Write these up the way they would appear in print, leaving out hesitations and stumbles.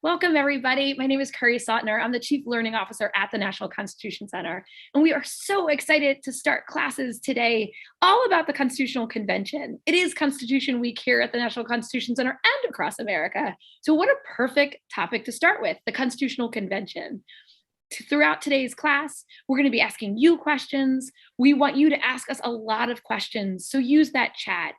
Welcome, everybody. My name is Curry Sautner. I'm the Chief Learning Officer at the National Constitution Center, and we are so excited to start classes today all about the Constitutional Convention. It is Constitution Week here at the National Constitution Center and across America. So what a perfect topic to start with, the Constitutional Convention. Throughout today's class, we're going to be asking you questions. We want you to ask us a lot of questions, so use that chat.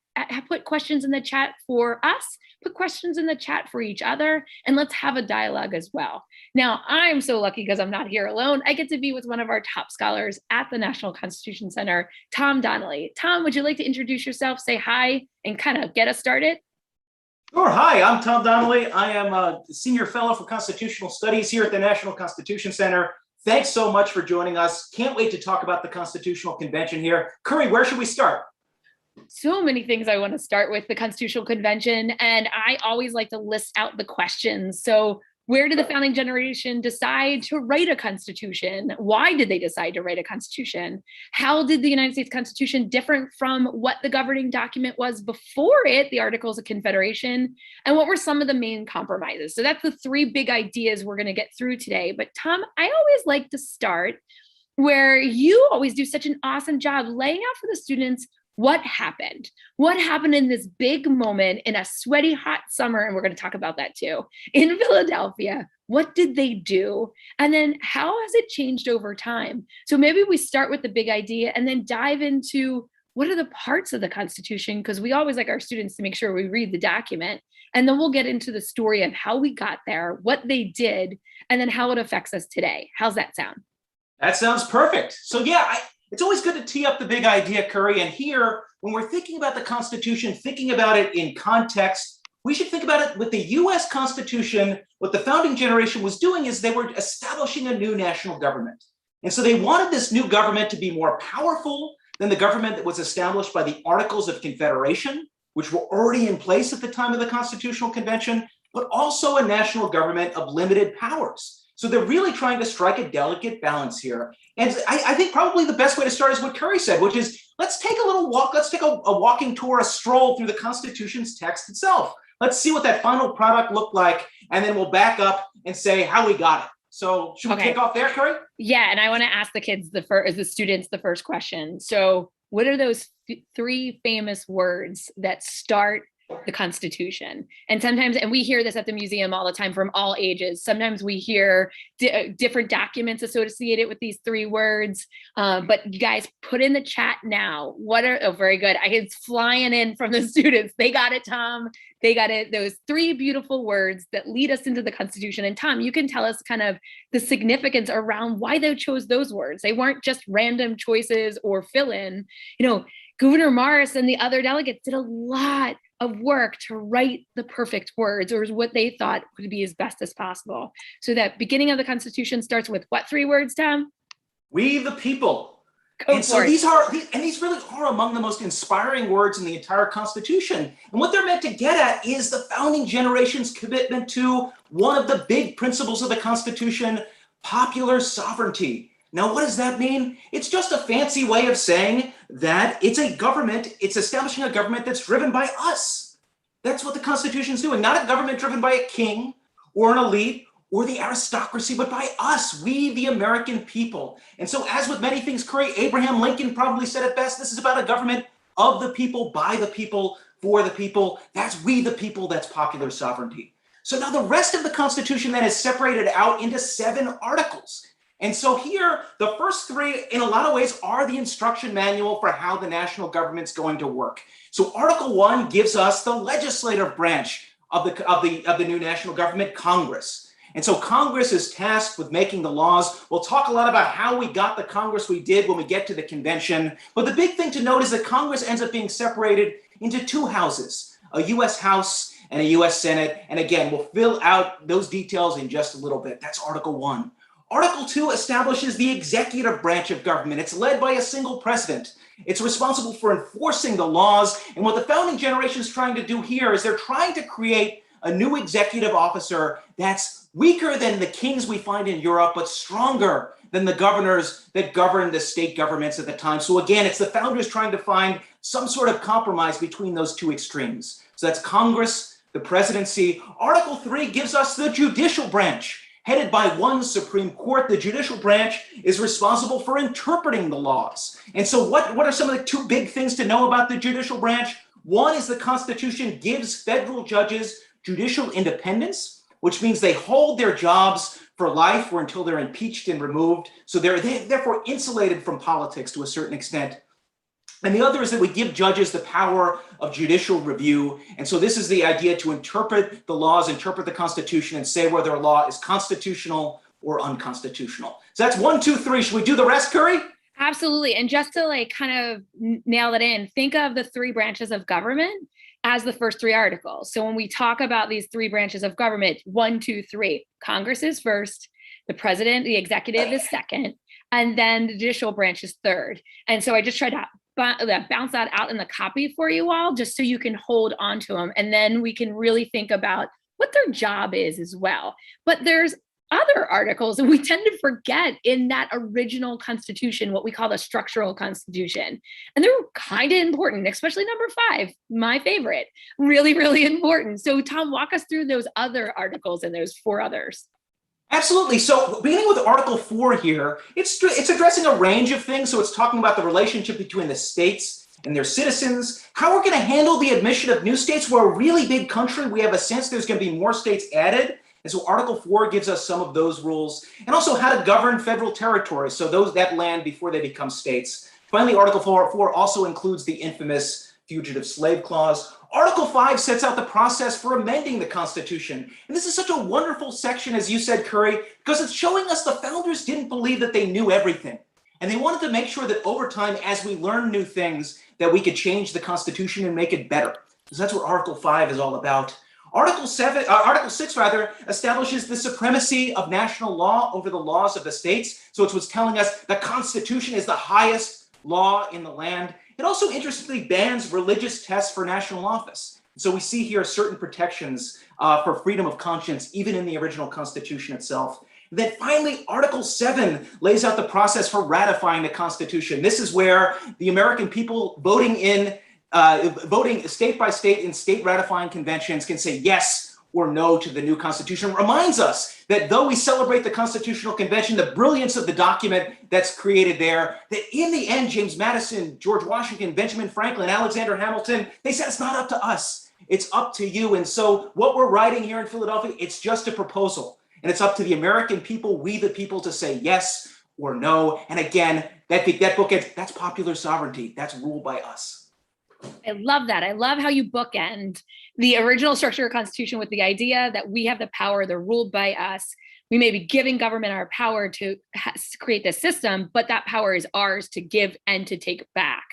Put questions in the chat for us, put questions in the chat for each other, and let's have a dialogue as well. Now, I'm so lucky because I'm not here alone. I get to be with one of our top scholars at the National Constitution Center, Tom Donnelly. Tom, would you like to introduce yourself, say hi, and kind of get us started? Sure. Hi, I'm Tom Donnelly. I am a Senior Fellow for Constitutional Studies here at the National Constitution Center. Thanks so much for joining us. Can't wait to talk about the Constitutional Convention here. Curry, where should we start? So many things I want to start with the Constitutional Convention, and I always like to list out the questions. So where did the founding generation decide to write a constitution? Why did they decide to write a constitution? How did the United States Constitution differ from what the governing document was before it, the Articles of Confederation? And what were some of the main compromises? So that's the three big ideas we're going to get through today. But Tom, I always like to start where you always do such an awesome job laying out for the students what happened? What happened in this big moment in a sweaty, hot summer? And we're going to talk about that too. In Philadelphia, what did they do? And then how has it changed over time? So maybe we start with the big idea and then dive into what are the parts of the Constitution? Because we always like our students to make sure we read the document. And then we'll get into the story of how we got there, what they did, and then how it affects us today. How's that sound? That sounds perfect. So yeah, it's always good to tee up the big idea, Curry. And here, when we're thinking about the Constitution, thinking about it in context, we should think about it with the US Constitution. What the founding generation was doing is they were establishing a new national government. And so they wanted this new government to be more powerful than the government that was established by the Articles of Confederation, which were already in place at the time of the Constitutional Convention, but also a national government of limited powers. So they're really trying to strike a delicate balance here. And I think probably the best way to start is what Curry said, which is let's take a little walk. Let's take a walking tour, a stroll through the Constitution's text itself. Let's see what that final product looked like. And then we'll back up and say how we got it. So should we kick off there, Curry? Yeah. And I want to ask the students the first question. So what are those three famous words that start the Constitution? And sometimes, and we hear this at the museum all the time from all ages, sometimes we hear different documents associated with these three words, but you guys put in the chat now. Very good. It's flying in from the students. They got it, Tom. They got it. Those three beautiful words that lead us into the Constitution. And Tom, you can tell us kind of the significance around why they chose those words. They weren't just random choices or fill in. Gouverneur Morris and the other delegates did a lot of work to write the perfect words, or what they thought would be as best as possible. So that beginning of the Constitution starts with what three words, Tom? We the people. So these really are among the most inspiring words in the entire Constitution. And what they're meant to get at is the founding generation's commitment to one of the big principles of the Constitution, popular sovereignty. Now, what does that mean? It's just a fancy way of saying that it's establishing a government that's driven by us. That's what the Constitution's doing. Not a government driven by a king or an elite or the aristocracy, but by us, we the American people. And so as with many things, Curry, Abraham Lincoln probably said it best, this is about a government of the people, by the people, for the people. That's we the people, that's popular sovereignty. So now the rest of the Constitution then is separated out into 7 articles. And so here, the first 3, in a lot of ways, are the instruction manual for how the national government's going to work. So Article 1 gives us the legislative branch of the new national government, Congress. And so Congress is tasked with making the laws. We'll talk a lot about how we got the Congress we did when we get to the convention. But the big thing to note is that Congress ends up being separated into 2 houses, a U.S. House and a U.S. Senate. And again, we'll fill out those details in just a little bit. That's Article 1. Article 2 establishes the executive branch of government. It's led by a single president. It's responsible for enforcing the laws. And what the founding generation is trying to do here is they're trying to create a new executive officer that's weaker than the kings we find in Europe, but stronger than the governors that governed the state governments at the time. So again, it's the founders trying to find some sort of compromise between those 2 extremes. So that's Congress the presidency. Article 3 gives us the judicial branch. Headed by one Supreme Court, the judicial branch is responsible for interpreting the laws. And so what are some of the two big things to know about the judicial branch? One is the Constitution gives federal judges judicial independence, which means they hold their jobs for life or until they're impeached and removed. So they're therefore insulated from politics to a certain extent. And the other is that we give judges the power of judicial review. And so this is the idea to interpret the laws, interpret the Constitution, and say whether a law is constitutional or unconstitutional. So that's 1, 2, 3. Should we do the rest, Curry? Absolutely. And just to like kind of nail it in, think of the three branches of government as the first three articles. So when we talk about these three branches of government, 1, 2, 3, Congress is first, the president, the executive is second, and then the judicial branch is third. And so I just tried to bounce that out in the copy for you all, just so you can hold on to them. And then we can really think about what their job is as well. But there's other articles, and we tend to forget in that original Constitution, what we call the structural Constitution. And they're kind of important, especially number 5, my favorite, really, really important. So Tom, walk us through those other articles and those 4 others. Absolutely. So beginning with Article 4 here, it's addressing a range of things. So it's talking about the relationship between the states and their citizens, how we're going to handle the admission of new states. We're a really big country. We have a sense there's going to be more states added. And so Article 4 gives us some of those rules, and also how to govern federal territories, so that land before they become states. Finally, Article 4 also includes the infamous Fugitive Slave Clause. Article 5 sets out the process for amending the Constitution. And this is such a wonderful section, as you said, Curry, because it's showing us the founders didn't believe that they knew everything. And they wanted to make sure that over time, as we learn new things, that we could change the Constitution and make it better. Because that's what Article 5 is all about. Article 6 establishes the supremacy of national law over the laws of the states. So it's what's telling us the Constitution is the highest law in the land. It also interestingly bans religious tests for national office. So we see here certain protections for freedom of conscience, even in the original Constitution itself. And then finally, Article 7 lays out the process for ratifying the Constitution. This is where the American people voting state by state in state ratifying conventions can say yes or no to the new Constitution. It reminds us that though we celebrate the Constitutional Convention, the brilliance of the document that's created there, that in the end, James Madison, George Washington, Benjamin Franklin, Alexander Hamilton, they said it's not up to us, it's up to you. And so what we're writing here in Philadelphia, it's just a proposal. And it's up to the American people, we the people, to say yes or no. And again, that bookends, that's popular sovereignty. That's ruled by us. I love that. I love how you bookend the original structure of the Constitution with the idea that we have the power, they're ruled by us. We may be giving government our power to create this system, but that power is ours to give and to take back.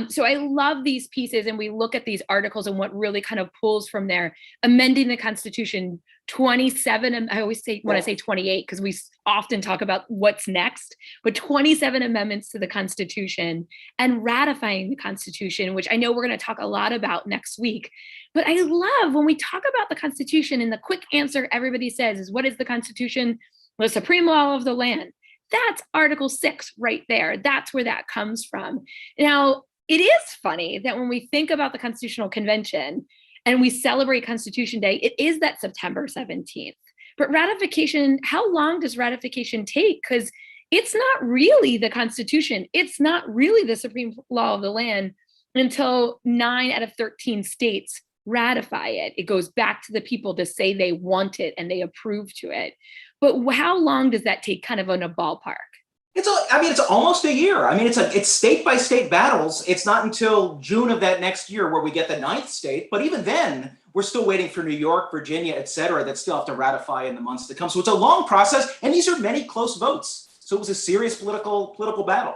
So I love these pieces, and we look at these articles and what really kind of pulls from there. Amending the Constitution, 27, and I always want to say 28 because we often talk about what's next, but 27 amendments to the Constitution and ratifying the Constitution, which I know we're going to talk a lot about next week. But I love when we talk about the Constitution, and the quick answer everybody says is, what is the Constitution? The supreme law of the land. That's Article 6 right there. That's where that comes from. Now, it is funny that when we think about the Constitutional Convention and we celebrate Constitution Day, it is that September 17th. But ratification, how long does ratification take? Because it's not really the Constitution. It's not really the supreme law of the land until 9 out of 13 states ratify it. It goes back to the people to say they want it and they approve to it. But how long does that take, kind of in a ballpark? It's almost a year. It's state by state battles. It's not until June of that next year where we get the 9th state. But even then, we're still waiting for New York, Virginia, et cetera, that still have to ratify in the months to come. So it's a long process, and these are many close votes. So it was a serious political battle.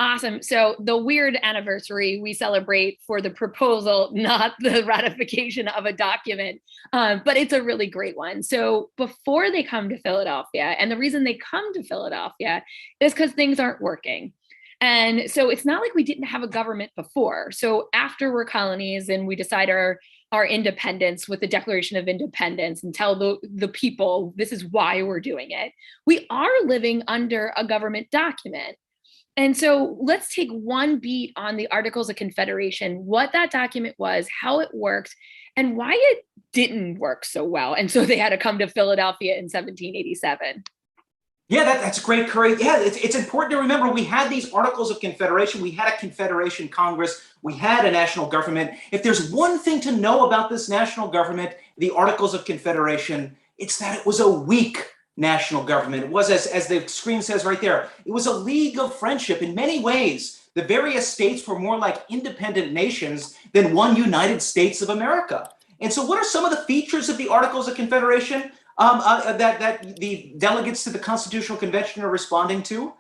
Awesome. So the weird anniversary we celebrate for the proposal, not the ratification of a document, but it's a really great one. So before they come to Philadelphia, and the reason they come to Philadelphia is because things aren't working. And so it's not like we didn't have a government before. So after we're colonies and we decide our independence with the Declaration of Independence and tell the people this is why we're doing it, we are living under a government document. And so let's take one beat on the Articles of Confederation, what that document was, how it worked, and why it didn't work so well. And so they had to come to Philadelphia in 1787. Yeah, that's great, Curry. Yeah, it's important to remember we had these Articles of Confederation, we had a Confederation Congress, we had a national government. If there's one thing to know about this national government, the Articles of Confederation, it's that it was a weak national government. It was, as the screen says right there, it was a league of friendship in many ways. The various states were more like independent nations than one United States of America. And so what are some of the features of the Articles of Confederation that the delegates to the Constitutional Convention are responding to?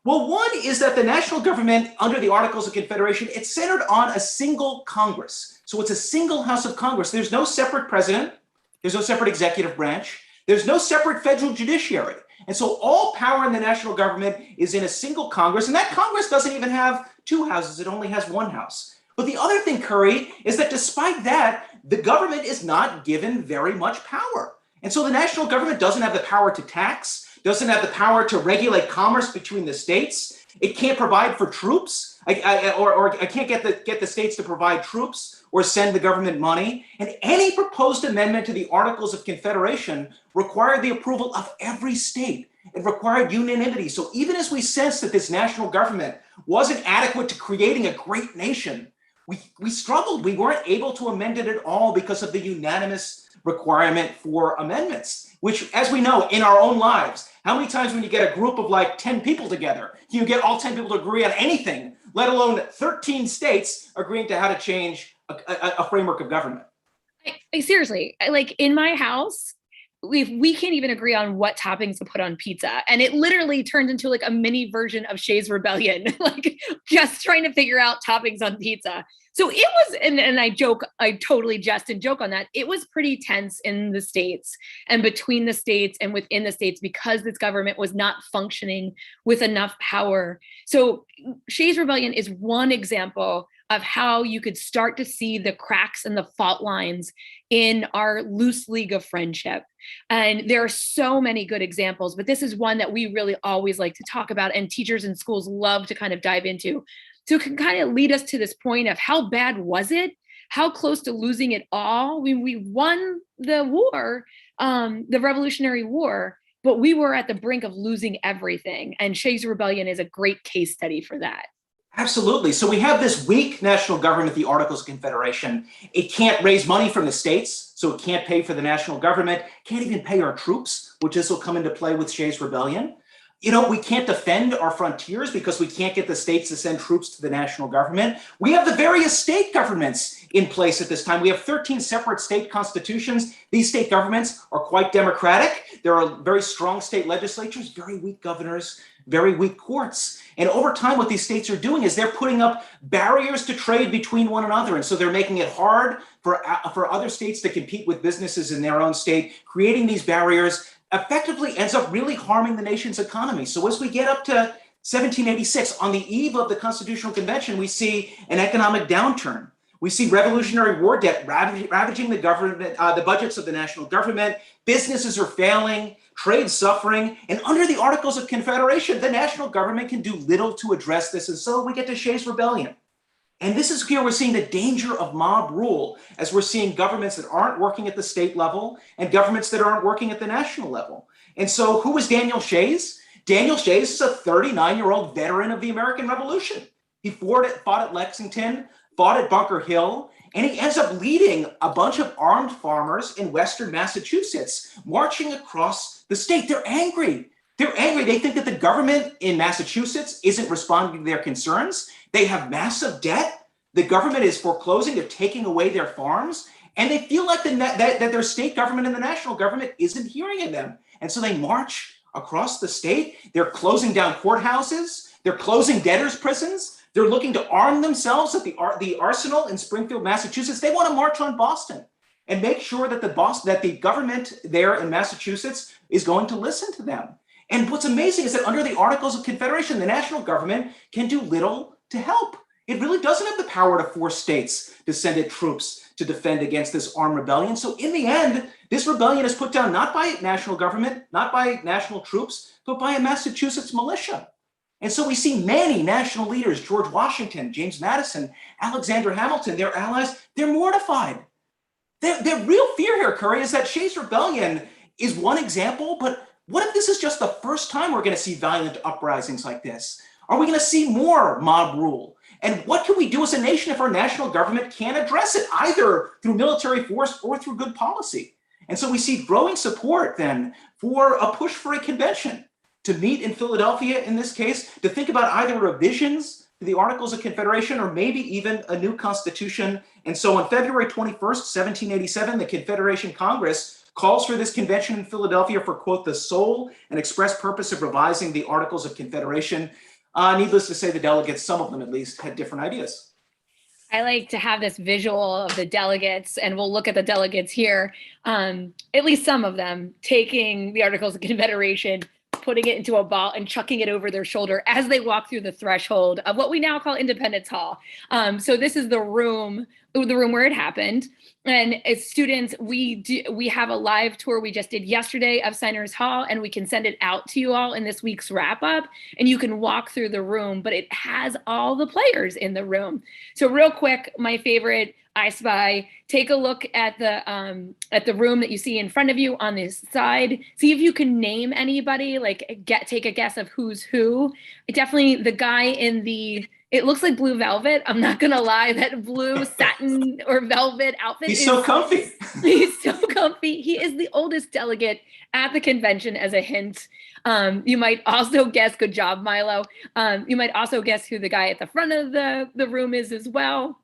Well, one is that the national government under the Articles of Confederation, it's centered on a single Congress. So it's a single House of Congress. There's no separate president. There's no separate executive branch. There's no separate federal judiciary. And so all power in the national government is in a single Congress. And that Congress doesn't even have two houses. It only has one house. But the other thing, Curry, is that despite that, the government is not given very much power. And so the national government doesn't have the power to tax, doesn't have the power to regulate commerce between the states. It can't provide for troops, or I can't get the states to provide troops or send the government money. And any proposed amendment to the Articles of Confederation required the approval of every state. It required unanimity. So even as we sensed that this national government wasn't adequate to creating a great nation, we struggled. We weren't able to amend it at all because of the unanimous requirement for amendments, which, as we know in our own lives, how many times when you get a group of like 10 people together, you get all 10 people to agree on anything, let alone 13 states agreeing to how to change a framework of government? Seriously, like in my house, we can't even agree on what toppings to put on pizza. And it literally turned into like a mini version of Shaes Rebellion, like just trying to figure out toppings on pizza. So it was, and I totally jest and joke on that. It was pretty tense in the states and between the states and within the states because this government was not functioning with enough power. So Shaes Rebellion is one example of how you could start to see the cracks and the fault lines in our loose league of friendship. And there are so many good examples, but this is one that we really always like to talk about and teachers in schools love to kind of dive into. So it can kind of lead us to this point of how bad was it? How close to losing it all? We won the war, the Revolutionary War, but we were at the brink of losing everything. And Shaes Rebellion is a great case study for that. Absolutely. So we have this weak national government, the Articles of Confederation. It can't raise money from the states, so it can't pay for the national government, can't even pay our troops, which this will come into play with Shaes Rebellion. You know, we can't defend our frontiers because we can't get the states to send troops to the national government. We have the various state governments in place at this time. We have 13 separate state constitutions. These state governments are quite democratic. There are very strong state legislatures, very weak governors, very weak courts. And over time, what these states are doing is they're putting up barriers to trade between one another. And so they're making it hard for other states to compete with businesses in their own state, creating these barriers effectively ends up really harming the nation's economy. So as we get up to 1786, on the eve of the Constitutional Convention, we see an economic downturn. We see Revolutionary War debt ravaging the government, the budgets of the national government. Businesses are failing, trade suffering, and under the Articles of Confederation, the national government can do little to address this. And so we get to Shaes Rebellion. And this is here we're seeing the danger of mob rule as we're seeing governments that aren't working at the state level and governments that aren't working at the national level. And so who was Daniel Shaes? Daniel Shaes is a 39-year-old veteran of the American Revolution. He fought at Lexington, fought at Bunker Hill, and he ends up leading a bunch of armed farmers in Western Massachusetts marching across the state. They're angry. They're angry. They think that the government in Massachusetts isn't responding to their concerns. They have massive debt. The government is foreclosing. They're taking away their farms. And they feel like that their state government and the national government isn't hearing them. And so they march across the state. They're closing down courthouses. They're closing debtors' prisons. They're looking to arm themselves at the arsenal in Springfield, Massachusetts. They want to march on Boston and make sure that the government there in Massachusetts is going to listen to them. And what's amazing is that under the Articles of Confederation, the national government can do little to help. It really doesn't have the power to force states to send its troops to defend against this armed rebellion. So in the end, this rebellion is put down not by national government, not by national troops, but by a Massachusetts militia. And so we see many national leaders, George Washington, James Madison, Alexander Hamilton, their allies, they're mortified. The real fear here, Curry, is that Shaes Rebellion is one example, but what if this is just the first time we're going to see violent uprisings like this? Are we going to see more mob rule? And what can we do as a nation if our national government can't address it, either through military force or through good policy? And so we see growing support then for a push for a convention to meet in Philadelphia, in this case, to think about either revisions to the Articles of Confederation or maybe even a new constitution. And so on February 21st, 1787, the Confederation Congress calls for this convention in Philadelphia for, quote, the sole and express purpose of revising the Articles of Confederation. Needless to say, the delegates, some of them at least, had different ideas. I like to have this visual of the delegates, and we'll look at the delegates here, at least some of them, taking the Articles of Confederation, putting it into a ball and chucking it over their shoulder as they walk through the threshold of what we now call Independence Hall. So this is the room where it happened. And as students, we have a live tour we just did yesterday of Signers Hall, and we can send it out to you all in this week's wrap up, and you can walk through the room, but it has all the players in the room. So real quick, my favorite, I Spy, take a look at the room that you see in front of you on this side. See if you can name anybody, like take a guess of who's who. Definitely the guy in it looks like blue velvet. I'm not gonna lie, that blue satin or velvet outfit. He's so comfy. He's so comfy. He is the oldest delegate at the convention, as a hint. You might also guess, good job, Milo. You might also guess who the guy at the front of the room is as well.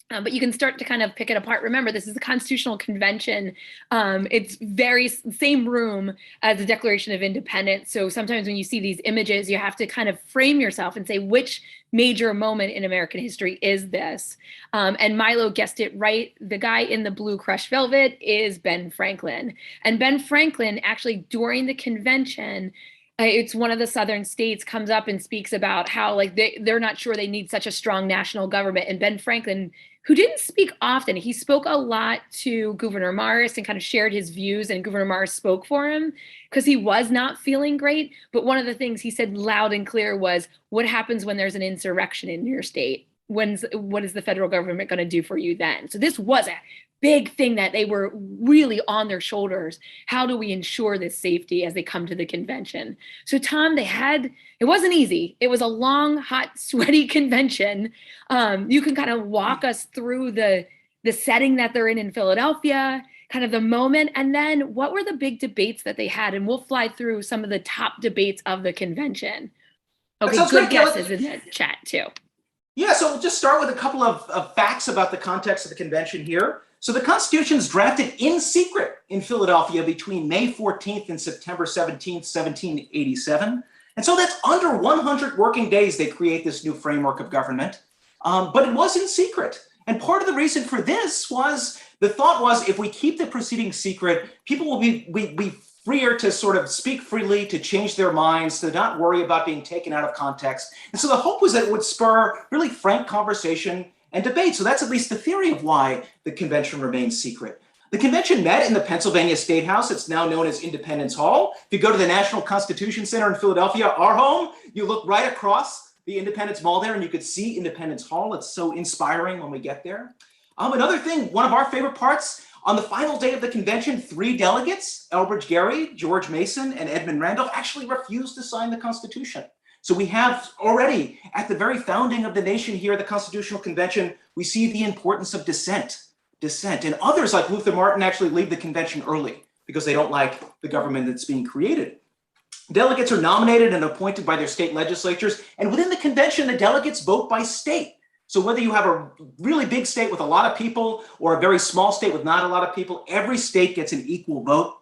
But you can start to kind of pick it apart. Remember, this is a constitutional convention. It's very same room as the Declaration of Independence. So sometimes when you see these images, you have to kind of frame yourself and say, which major moment in American history is this? And Milo guessed it right. The guy in the blue crushed velvet is Ben Franklin. And Ben Franklin, actually, during the convention, it's one of the southern states, comes up and speaks about how they're not sure they need such a strong national government. And Ben Franklin, who didn't speak often, he spoke a lot to Gouverneur Morris and kind of shared his views, and Gouverneur Morris spoke for him because he was not feeling great. But one of the things he said loud and clear was, what happens when there's an insurrection in your state? What is the federal government going to do for you then? So this was a big thing that they were really on their shoulders. How do we ensure this safety as they come to the convention? So Tom, it wasn't easy. It was a long, hot, sweaty convention. You can kind of walk us through the setting that they're in Philadelphia, kind of the moment, and then what were the big debates that they had? And we'll fly through some of the top debates of the convention. Okay, good guesses in the chat too. Yeah, so we'll just start with a couple of facts about the context of the convention here. So the Constitution's drafted in secret in Philadelphia between May 14th and September 17th, 1787. And so that's under 100 working days they create this new framework of government. But it was in secret. And part of the reason for this was, the thought was, if we keep the proceedings secret, people will be freer to sort of speak freely, to change their minds, to not worry about being taken out of context. And so the hope was that it would spur really frank conversation and debate. So that's at least the theory of why the convention remains secret. The convention met in the Pennsylvania State House. It's now known as Independence Hall. If you go to the National Constitution Center in Philadelphia, our home, you look right across the Independence Mall there and you could see Independence Hall. It's so inspiring when we get there. Another thing, one of our favorite parts, on the final day of the convention, 3 delegates, Elbridge Gerry, George Mason, and Edmund Randolph, actually refused to sign the Constitution. So we have already, at the very founding of the nation here, the Constitutional Convention, we see the importance of dissent. And others like Luther Martin actually leave the convention early because they don't like the government that's being created. Delegates are nominated and appointed by their state legislatures. And within the convention, the delegates vote by state. So whether you have a really big state with a lot of people or a very small state with not a lot of people, every state gets an equal vote.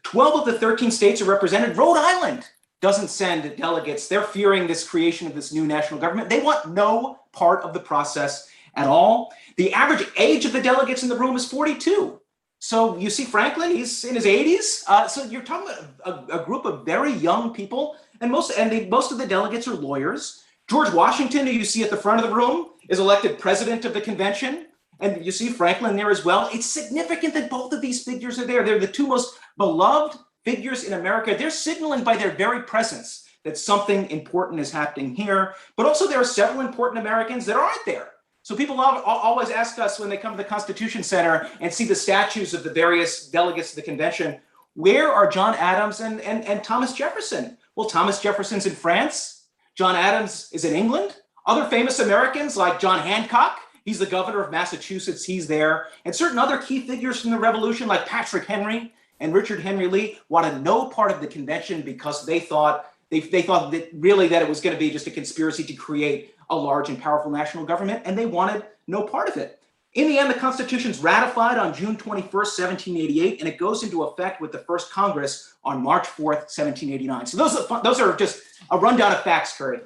12 of the 13 states are represented. Rhode Island doesn't send delegates. They're fearing this creation of this new national government. They want no part of the process at all. The average age of the delegates in the room is 42. So you see Franklin, he's in his 80s. So you're talking about a group of very young people, and most of the delegates are lawyers. George Washington, who you see at the front of the room, is elected president of the convention. And you see Franklin there as well. It's significant that both of these figures are there. They're the two most beloved figures in America. They're signaling by their very presence that something important is happening here. But also there are several important Americans that aren't there. So people always ask us when they come to the Constitution Center and see the statues of the various delegates to the convention, where are John Adams and Thomas Jefferson? Well, Thomas Jefferson's in France. John Adams is in England. Other famous Americans like John Hancock, he's the governor of Massachusetts, he's there. And certain other key figures from the Revolution like Patrick Henry and Richard Henry Lee wanted no part of the convention because they thought that really that it was going to be just a conspiracy to create a large and powerful national government, and they wanted no part of it. In the end, the Constitution's ratified on June 21st, 1788, and it goes into effect with the first Congress on March 4th, 1789. So those are just a rundown of facts, Curry.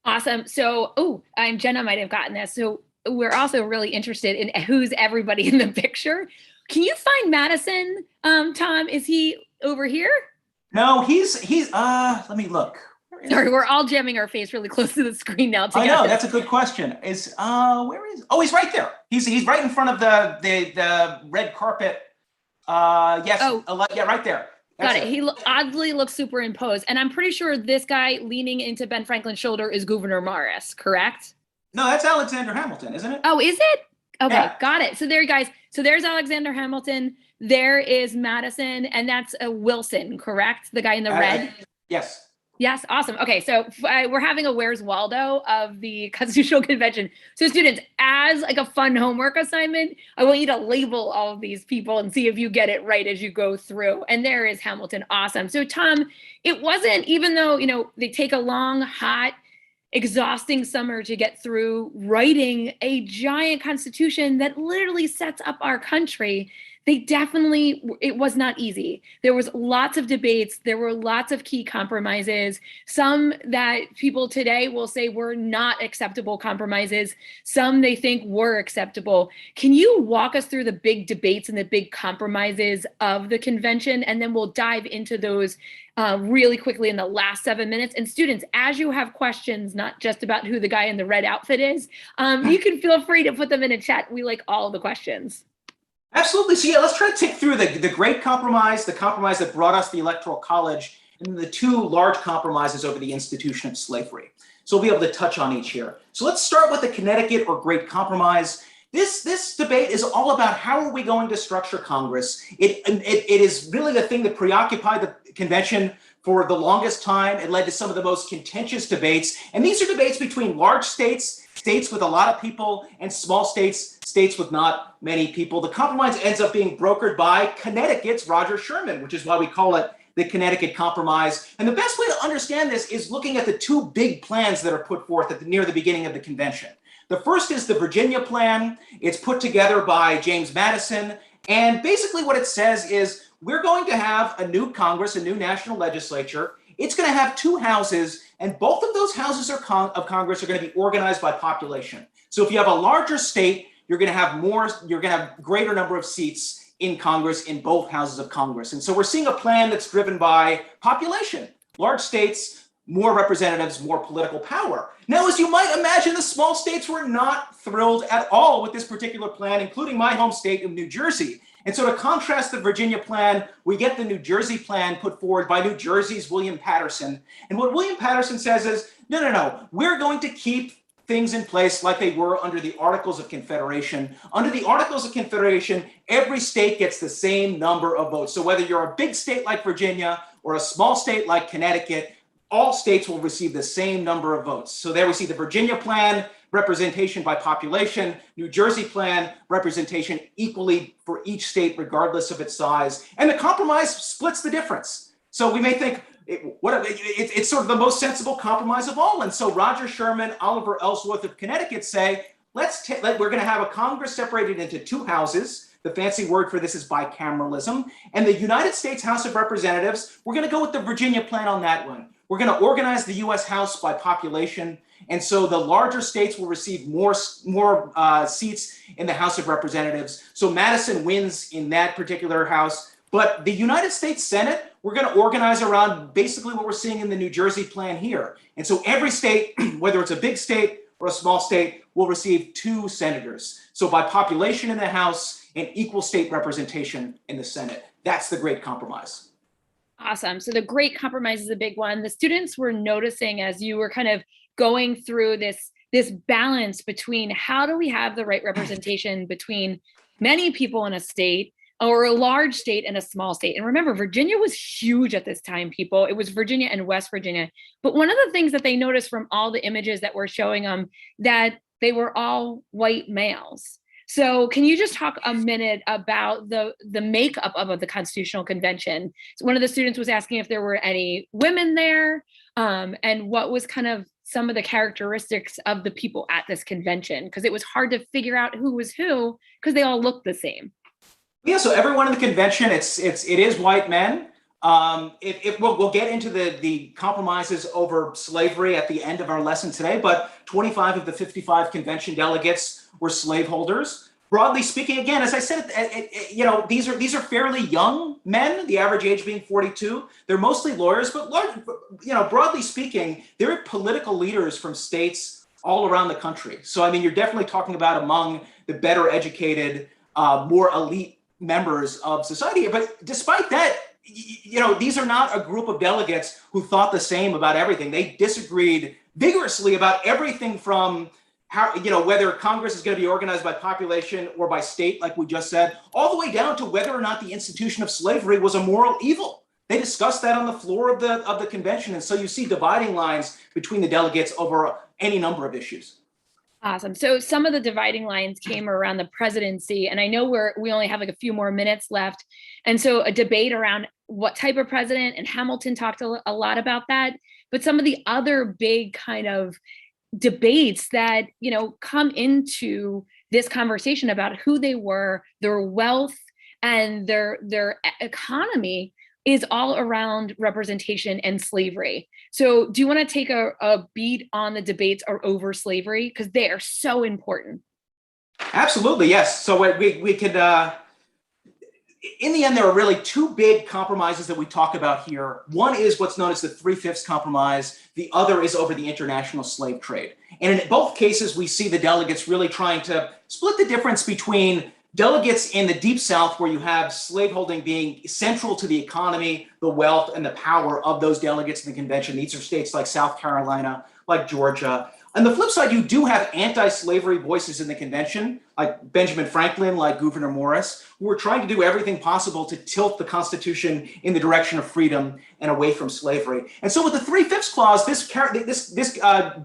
Awesome. So, Jenna might have gotten this. So we're also really interested in who's everybody in the picture. Can you find Madison, Tom? Is he over here? No, he's let me look. Sorry, we're all jamming our face really close to the screen now together. I know, that's a good question. Where is? Oh, he's right there. He's right in front of the red carpet. Yes. Oh. Yeah, right there. Got it. He oddly looks superimposed, and I'm pretty sure this guy leaning into Ben Franklin's shoulder is Gouverneur Morris, correct? No, that's Alexander Hamilton, isn't it? Oh, is it? Okay, yeah. Got it. So there, you guys. So there's Alexander Hamilton. There is Madison, and that's Wilson, correct? The guy in the red. Yes. Yes, awesome. Okay, so we're having a Where's Waldo of the Constitutional Convention. So students, as like a fun homework assignment, I want you to label all of these people and see if you get it right as you go through. And there is Hamilton. Awesome. So Tom, it wasn't, even though, they take a long, hot, exhausting summer to get through writing a giant constitution that literally sets up our country, it was not easy. There was lots of debates. There were lots of key compromises, some that people today will say were not acceptable compromises, some they think were acceptable. Can you walk us through the big debates and the big compromises of the convention? And then we'll dive into those really quickly in the last 7 minutes. And students, as you have questions, not just about who the guy in the red outfit is, you can feel free to put them in a chat. We like all the questions. Absolutely. So yeah, let's try to take through the Great Compromise, the compromise that brought us the Electoral College, and the two large compromises over the institution of slavery. So we'll be able to touch on each here. So let's start with the Connecticut or Great Compromise. This debate is all about how are we going to structure Congress. It is really the thing that preoccupied the convention for the longest time. It led to some of the most contentious debates. And these are debates between large states, states with a lot of people, and small states, states with not many people. The compromise ends up being brokered by Connecticut's Roger Sherman, which is why we call it the Connecticut Compromise. And the best way to understand this is looking at the two big plans that are put forth near the beginning of the convention. The first is the Virginia Plan. It's put together by James Madison. And basically what it says is we're going to have a new Congress, a new national legislature. It's going to have two houses, and both of those houses of Congress are going to be organized by population. So if you have a larger state, you're going to have greater number of seats in Congress in both houses of Congress. And so we're seeing a plan that's driven by population. Large states, more representatives, more political power. Now, as you might imagine, the small states were not thrilled at all with this particular plan, including my home state of New Jersey. And so to contrast the Virginia plan, we get the New Jersey plan put forward by New Jersey's William Patterson. And what William Patterson says is, no, we're going to keep things in place like they were under the Articles of Confederation. Under the Articles of Confederation, every state gets the same number of votes. So whether you're a big state like Virginia or a small state like Connecticut, all states will receive the same number of votes. So there we see the Virginia plan, representation by population, New Jersey plan, representation equally for each state regardless of its size. And the compromise splits the difference. So we may think it's sort of the most sensible compromise of all. And so Roger Sherman, Oliver Ellsworth of Connecticut say, we're going to have a Congress separated into two houses. The fancy word for this is bicameralism. And the United States House of Representatives, we're going to go with the Virginia plan on that one. We're going to organize the U.S. House by population. And so the larger states will receive more seats in the House of Representatives. So Madison wins in that particular house. But the United States Senate, we're going to organize around basically what we're seeing in the New Jersey plan here. And so every state, whether it's a big state or a small state, will receive 2 senators. So by population in the House and equal state representation in the Senate. That's the Great Compromise. Awesome. So the Great Compromise is a big one. The students were noticing as you were kind of going through this this balance between how do we have the right representation between many people in a state, or a large state and a small state. And remember, Virginia was huge at this time, people. It was Virginia and West Virginia. But one of the things that they noticed from all the images that were showing them, that they were all white males. So can you just talk a minute about the makeup of the Constitutional Convention? So one of the students was asking if there were any women there, and what was kind of some of the characteristics of the people at this convention, because it was hard to figure out who was who because they all looked the same. Yeah, so everyone in the convention, it is white men. We'll get into the compromises over slavery at the end of our lesson today, but 25 of the 55 convention delegates were slaveholders. Broadly speaking, again, as I said, these are fairly young men, the average age being 42. They're mostly lawyers, but broadly speaking, they're political leaders from states all around the country. So, I mean, you're definitely talking about among the better educated, more elite members of society. But despite that, these are not a group of delegates who thought the same about everything. They disagreed vigorously about everything from how, whether Congress is going to be organized by population or by state, like we just said, all the way down to whether or not the institution of slavery was a moral evil. They discussed that on the floor of the convention. And so you see dividing lines between the delegates over any number of issues. Awesome. So some of the dividing lines came around the presidency, and I know we only have like a few more minutes left. And so a debate around what type of president, and Hamilton talked a lot about that. But some of the other big kind of debates that, come into this conversation about who they were, their wealth, and their economy is all around representation and slavery. So do you want to take a beat on the debates over slavery? Because they are so important. Absolutely, yes. So we could, in the end, there are really two big compromises that we talk about here. One is what's known as the 3/5 compromise. The other is over the international slave trade. And in both cases, we see the delegates really trying to split the difference between delegates in the Deep South, where you have slaveholding being central to the economy, the wealth, and the power of those delegates in the convention. These are states like South Carolina, like Georgia. On the flip side, you do have anti-slavery voices in the convention, like Benjamin Franklin, like Gouverneur Morris, who were trying to do everything possible to tilt the Constitution in the direction of freedom and away from slavery. And so with the 3/5 clause, this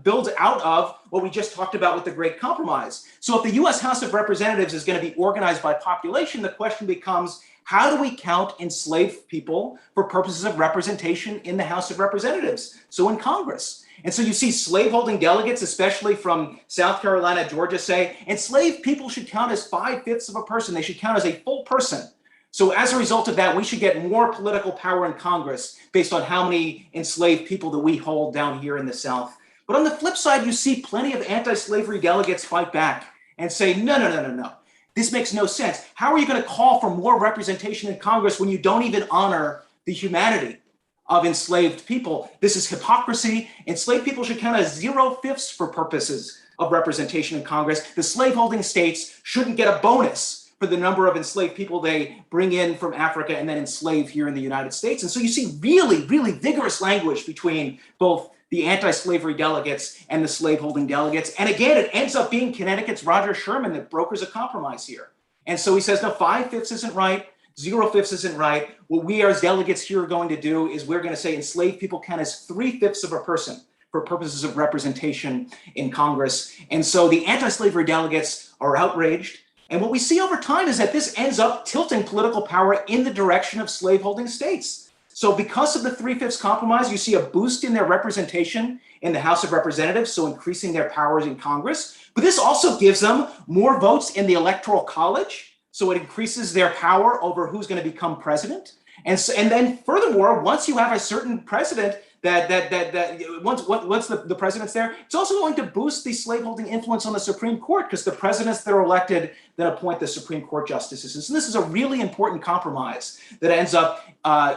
builds out of what we just talked about with the Great Compromise. So if the U.S. House of Representatives is going to be organized by population, the question becomes, how do we count enslaved people for purposes of representation in the House of Representatives, so in Congress? And so you see slaveholding delegates, especially from South Carolina, Georgia, say enslaved people should count as 5/5 of a person. They should count as a full person. So as a result of that, we should get more political power in Congress based on how many enslaved people that we hold down here in the South. But on the flip side, you see plenty of anti-slavery delegates fight back and say, no. This makes no sense. How are you going to call for more representation in Congress when you don't even honor the humanity of enslaved people? This is hypocrisy. Enslaved people should count as 0/5 for purposes of representation in Congress. The slaveholding states shouldn't get a bonus for the number of enslaved people they bring in from Africa and then enslave here in the United States. And so you see really, really vigorous language between both the anti-slavery delegates and the slaveholding delegates. And again, it ends up being Connecticut's Roger Sherman that brokers a compromise here. And so he says, no, 5/5 isn't right. 0/5 isn't right. What we as delegates here are going to do is we're going to say enslaved people count as 3/5 of a person for purposes of representation in Congress. And so the anti-slavery delegates are outraged. And what we see over time is that this ends up tilting political power in the direction of slaveholding states. So because of the 3/5 compromise, you see a boost in their representation in the House of Representatives, so increasing their powers in Congress. But this also gives them more votes in the Electoral College. So it increases their power over who's going to become president. And then furthermore, once you have a certain president once the president's there, it's also going to boost the slaveholding influence on the Supreme Court, because the presidents that are elected then appoint the Supreme Court justices. And so this is a really important compromise that ends up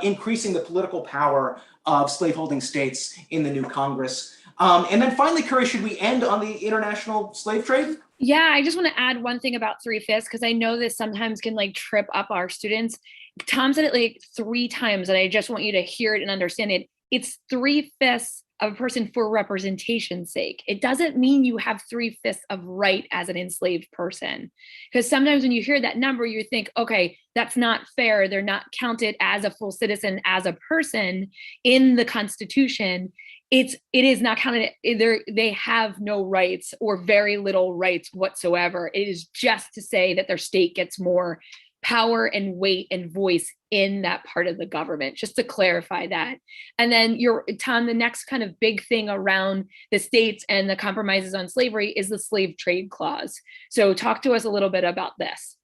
increasing the political power of slaveholding states in the new Congress. And then finally, Curry, should we end on the international slave trade? Yeah, I just want to add one thing about 3/5, because I know this sometimes can like trip up our students. Tom said it like 3 times, and I just want you to hear it and understand it. it's 3/5 of a person for representation's sake. It doesn't mean you have 3/5 of right as an enslaved person. Because sometimes when you hear that number, you think, okay, that's not fair. They're not counted as a full citizen, as a person in the Constitution. It is not counted. They have no rights or very little rights whatsoever. It is just to say that their state gets more power and weight and voice in that part of the government, just to clarify that. And then Tom, the next kind of big thing around the states and the compromises on slavery is the slave trade clause. So talk to us a little bit about this.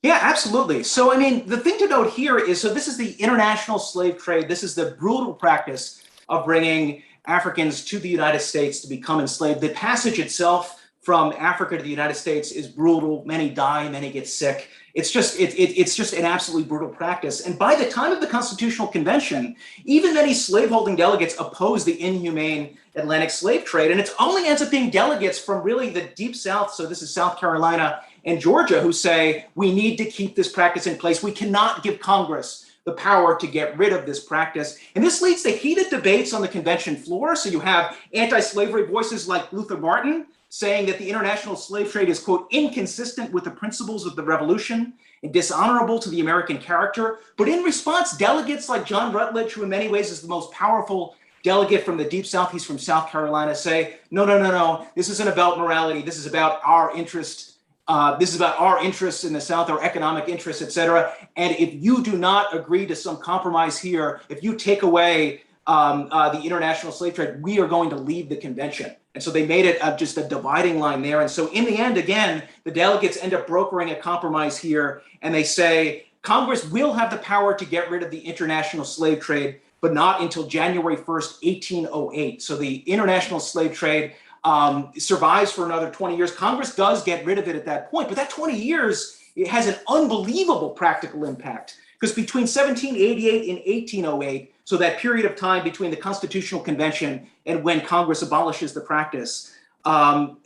Yeah, absolutely. So, I mean, the thing to note here is, so this is the international slave trade. This is the brutal practice of bringing Africans to the United States to become enslaved. The passage itself from Africa to the United States is brutal. Many die, many get sick. It's just an absolutely brutal practice. And by the time of the Constitutional Convention, even many slaveholding delegates oppose the inhumane Atlantic slave trade. And it only ends up being delegates from really the deep South. So this is South Carolina and Georgia, who say, we need to keep this practice in place. We cannot give Congress the power to get rid of this practice. And this leads to heated debates on the convention floor. So you have anti-slavery voices like Luther Martin saying that the international slave trade is, quote, inconsistent with the principles of the revolution and dishonorable to the American character. But in response, delegates like John Rutledge, who in many ways is the most powerful delegate from the Deep South, he's from South Carolina, say, no, this isn't about morality. This is about our interest. This is about our interests in the South, our economic interests, et cetera. And if you do not agree to some compromise here, if you take away the international slave trade, we are going to leave the convention. And so they made it just a dividing line there. And so in the end, again, the delegates end up brokering a compromise here. And they say, Congress will have the power to get rid of the international slave trade, but not until January 1st, 1808. So the international slave trade survives for another 20 years. Congress does get rid of it at that point, but that 20 years, it has an unbelievable practical impact, because between 1788 and 1808, so that period of time between the Constitutional Convention and when Congress abolishes the practice,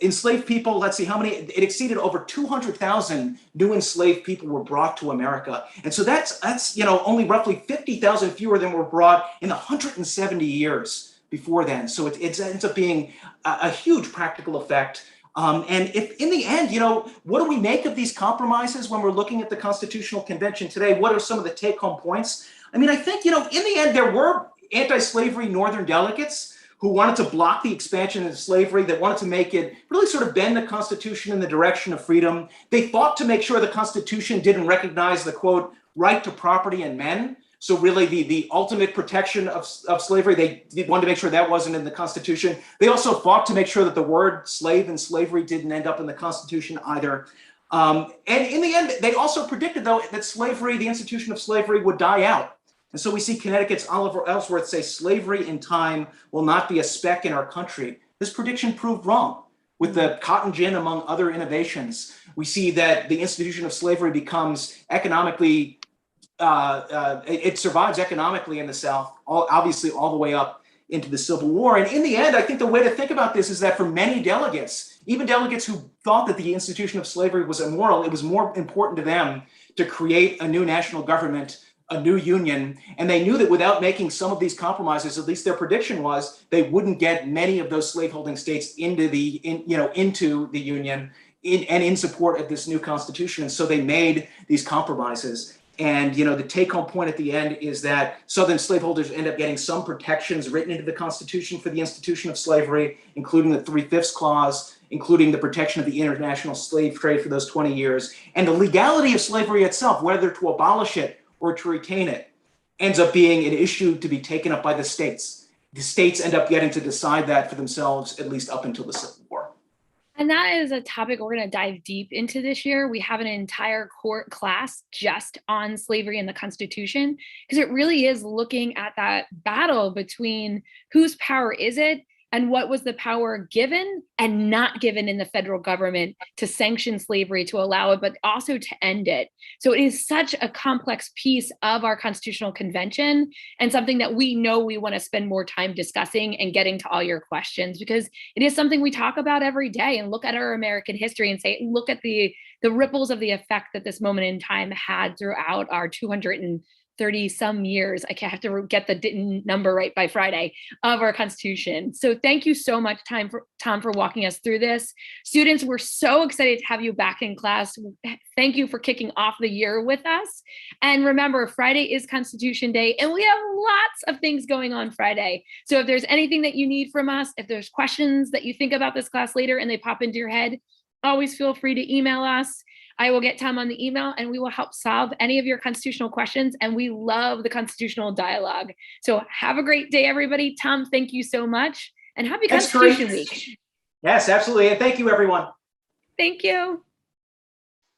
enslaved people, let's see how many, it exceeded over 200,000 new enslaved people were brought to America. And so that's only roughly 50,000 fewer than were brought in the 170 years before then. So it ends up being a huge practical effect. And if in the end, what do we make of these compromises when we're looking at the Constitutional Convention today? What are some of the take-home points? I mean, I think, in the end, there were anti-slavery Northern delegates who wanted to block the expansion of slavery, that wanted to make it really sort of bend the Constitution in the direction of freedom. They fought to make sure the Constitution didn't recognize the, quote, right to property and men. So really the ultimate protection of slavery, they wanted to make sure that wasn't in the Constitution. They also fought to make sure that the word slave and slavery didn't end up in the Constitution either. And in the end, they also predicted, though, that slavery, the institution of slavery, would die out. And so we see Connecticut's Oliver Ellsworth say, slavery in time will not be a speck in our country. This prediction proved wrong. With the cotton gin, among other innovations, we see that the institution of slavery becomes economically it survives economically in the South, obviously all the way up into the Civil War. And in the end, I think the way to think about this is that for many delegates, even delegates who thought that the institution of slavery was immoral, it was more important to them to create a new national government, a new union. And they knew that without making some of these compromises, at least their prediction was, they wouldn't get many of those slaveholding states into the union and in support of this new constitution. And so they made these compromises. And, the take-home point at the end is that Southern slaveholders end up getting some protections written into the Constitution for the institution of slavery, including the 3/5 clause, including the protection of the international slave trade for those 20 years. And the legality of slavery itself, whether to abolish it or to retain it, ends up being an issue to be taken up by the states. The states end up getting to decide that for themselves, at least up until the Civil War. And that is a topic we're going to dive deep into this year. We have an entire court class just on slavery and the Constitution, because it really is looking at that battle between whose power is it and what was the power given and not given in the federal government to sanction slavery, to allow it, but also to end it. So it is such a complex piece of our Constitutional Convention, and something that we know we want to spend more time discussing and getting to all your questions, because it is something we talk about every day and look at our American history and say, look at the ripples of the effect that this moment in time had throughout our 230 30 some years. I have to get the number right by Friday of our Constitution. So thank you so much, Tom, for walking us through this. Students, we're so excited to have you back in class. Thank you for kicking off the year with us. And remember, Friday is Constitution Day, and we have lots of things going on Friday. So if there's anything that you need from us, if there's questions that you think about this class later and they pop into your head, always feel free to email us. I will get Tom on the email and we will help solve any of your constitutional questions. And we love the constitutional dialogue. So have a great day, everybody. Tom, thank you so much. And happy Constitution Week. Yes, absolutely. And thank you, everyone. Thank you.